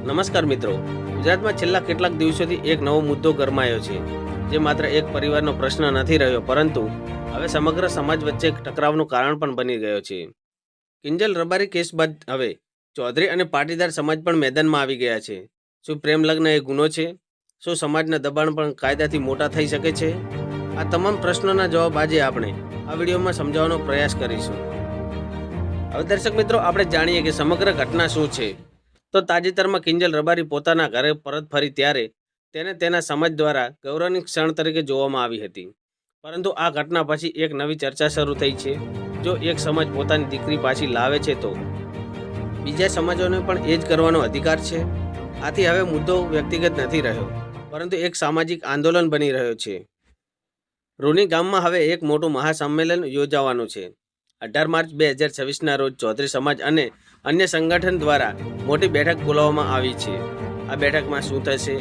નમસ્કાર મિત્રો, ગુજરાતમાં છેલ્લા કેટલાક દિવસોથી એક નવો મુદ્દો ગરમાયો છે, જે માત્ર એક પરિવારનો પ્રશ્ન નથી રહ્યો, પરંતુ હવે સમગ્ર સમાજ વચ્ચે એક ટકરાવનું કારણ પણ બની ગયો છે. કિંજલ રબારી કેસ બાદ હવે ચૌધરી અને પાટીદાર સમાજ પણ મેદાનમાં આવી ગયા છે. શું પ્રેમ લગ્ન એ ગુનો છે? શું સમાજના દબાણ પણ કાયદાથી મોટા થઈ શકે છે? આ તમામ પ્રશ્નોના જવાબ આજે આપણે આ વિડીયોમાં સમજાવવાનો પ્રયાસ કરીશું. હવે દર્શક મિત્રો, આપણે જાણીએ કે સમગ્ર ઘટના શું છે. તો તાજેતરમાં કિંજલ રબારી પોતાના ઘરે પરત ફરી ત્યારે તેને તેના સમાજ દ્વારા ગૌરવની ક્ષણ તરીકે જોવામાં આવી હતી. પરંતુ આ ઘટના પછી એક નવી ચર્ચા શરૂ થઈ છે. જો એક સમાજ પોતાની દીકરી પાછી લાવે છે તો બીજા સમાજોને પણ એ જ કરવાનો અધિકાર છે. આથી હવે મુદ્દો વ્યક્તિગત નથી રહ્યો, પરંતુ એક સામાજિક આંદોલન બની રહ્યો છે. રૂની ગામમાં હવે એક મોટું મહાસંમેલન યોજાવાનું છે. 18 માર્ચ 2026ના રોજ ચૌધરી સમાજ અને અન્ય સંગઠન દ્વારા મોટી બેઠક બોલાવવામાં આવી છે. આ બેઠકમાં શું થશે?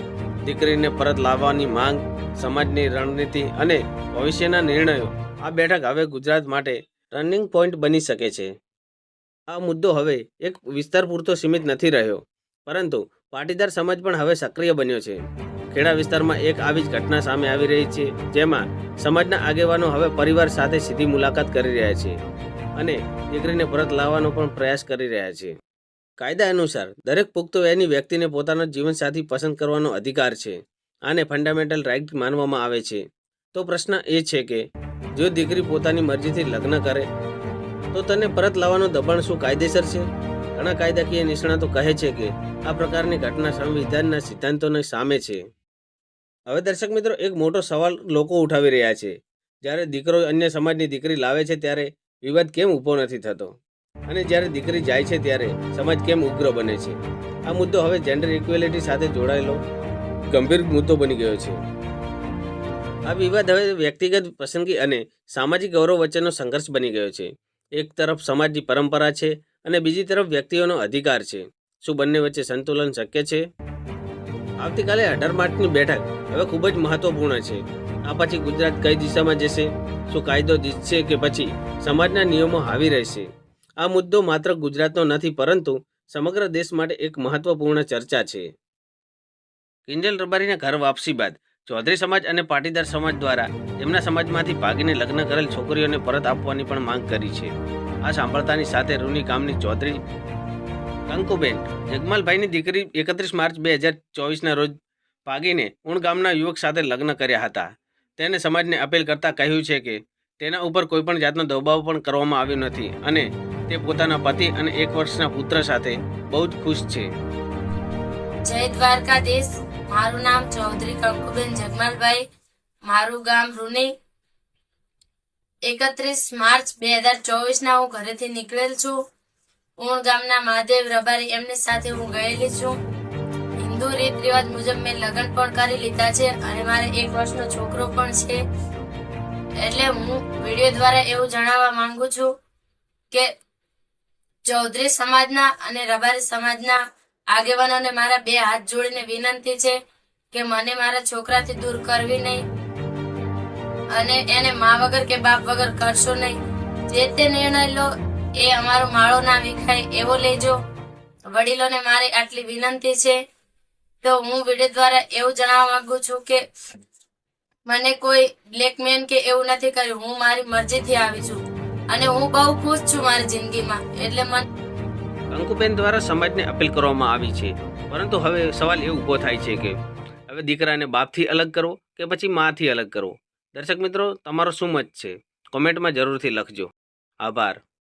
દીકરીને પરત લાવવાની માંગ, સમાજની રણનીતિ અને ભવિષ્યના નિર્ણયો. આ બેઠક હવે ગુજરાત માટે ટર્નિંગ પોઈન્ટ બની શકે છે. આ મુદ્દો હવે એક વિસ્તાર પૂરતો સીમિત નથી રહ્યો, પરંતુ પાટીદાર સમાજ પણ હવે સક્રિય બન્યો છે. ખેડા વિસ્તારમાં એક આવી જ ઘટના સામે આવી રહી છે, જેમાં સમાજના આગેવાનો હવે પરિવાર સાથે સીધી મુલાકાત કરી રહ્યા છે અને દીકરીને પરત લાવવાનો પણ પ્રયાસ કરી રહ્યા છે. કાયદા અનુસાર દરેક પુખ્ત વયની વ્યક્તિને પોતાનો જીવનસાથી પસંદ કરવાનો અધિકાર છે. આને ફંડામેન્ટલ રાઇટ માનવામાં આવે છે. તો પ્રશ્ન એ છે કે જો દીકરી પોતાની મરજીથી લગ્ન કરે તો તેને પરત લાવવાનું દબાણ શું કાયદેસર છે? ઘણા કાયદાકીય નિષ્ણાતો કહે છે કે આ પ્રકારની ઘટના સંવિધાનના સિદ્ધાંતોની સામે છે. હવે દર્શક મિત્રો, એક મોટો સવાલ લોકો ઉઠાવી રહ્યા છે. જ્યારે દીકરો અન્ય સમાજની દીકરી લાવે છે ત્યારે વિવાદ કેમ ઊભો નથી થતો, અને જ્યારે દીકરી જાય છે ત્યારે સમાજ કેમ ઉગ્ર બને છે? આ મુદ્દો હવે જેન્ડર ઇક્વેલિટી સાથે જોડાયેલો ગંભીર મુદ્દો બની ગયો છે. આ વિવાદ હવે વ્યક્તિગત પસંદગી અને સામાજિક ગૌરવ વચ્ચેનો સંઘર્ષ બની ગયો છે. એક તરફ સમાજની પરંપરા છે અને બીજી તરફ વ્યક્તિઓનો અધિકાર છે. શું બંને વચ્ચે સંતુલન શક્ય છે? આવતીકાલે 18 માર્ચની બેઠક હવે ખૂબ જ મહત્વપૂર્ણ છે. આ પછી ગુજરાત કઈ દિશામાં જશે? શું કાયદો જીતશે કે પછી સમાજના નિયમો હાવી રહેશે? આ મુદ્દો માત્ર ગુજરાતનો નથી, પરંતુ સમગ્ર દેશ માટે એક મહત્વપૂર્ણ ચર્ચા છે. કિંજલ રબારીના ઘર વાપસી બાદ ચૌધરી સમાજ અને પાટીદાર સમાજ દ્વારા તેમના સમાજમાંથી ભાગીને લગ્ન કરેલ છોકરીઓને પરત આપવાની પણ માંગ કરી છે. આ સાંભળતાની સાથે રૂની ગામની ચૌધરી કંકુબેન જગમાલભાઈની દીકરી 31 માર્ચ 2024ના રોજ ભાગીને ઉણ ગામના યુવક સાથે લગ્ન કર્યા હતા. તેને સમાજને અપીલ કરતા કહ્યું છે કે તેના ઉપર કોઈપણ જાતનો દબાવ પણ કરવામાં આવ્યો નથી અને તે પોતાના પતિ અને 1 વર્ષના પુત્ર સાથે બહુ જ ખુશ છે. જય દ્વારકાધીશ. મારું નામ ચૌધરી કંકુબેન જગમાલભાઈ, મારું ગામ રૂની. 31 માર્ચ 2024ના હું ઘરેથી નીકળેલ છું. ઉણ ગામના મહાદેવ રબારી એમની સાથે હું ગયેલી છું. હિન્દુ રીત રિવાજ મુજબ મેં લગ્ન પણ કરી લીધા છે અને મારે 1 વર્ષનો છોકરો પણ છે. એટલે હું વિડીયો દ્વારા એવું જણાવવા માંગુ છું કે ચૌધરી સમાજના અને રબારી સમાજના આગેવાનોને મારા 2 હાથ જોડીને વિનંતી છે કે મને મારા છોકરાથી દૂર કરવી નહીં અને એને મા વગર કે બાપ વગર કરશો નહીં. જે તે નિર્ણય લો એ અમારો માળો ના વિખાય એવો લેજો. વડીલોને મારી આટલી વિનંતી છે. તો હું વિડીયો દ્વારા એવું જણાવવા માંગુ છું કે મને કોઈ બ્લેકમેન કે એવું નથી કર્યું. હું મારી મરજીથી આવી છું અને હું બહુ ખુશ છું મારી જિંદગીમાં. એટલે કંકુબેન દ્વારા સમાજને અપીલ કરવામાં આવી છે, પરંતુ હવે સવાલ એ ઊભો થાય છે કે હવે દીકરાને બાપથી અલગ કરવો કે પછી માથી અલગ કરવો? દર્શક મિત્રો, તમારો શું મત છે? કોમેન્ટમાં જરૂરથી લખજો. આભાર.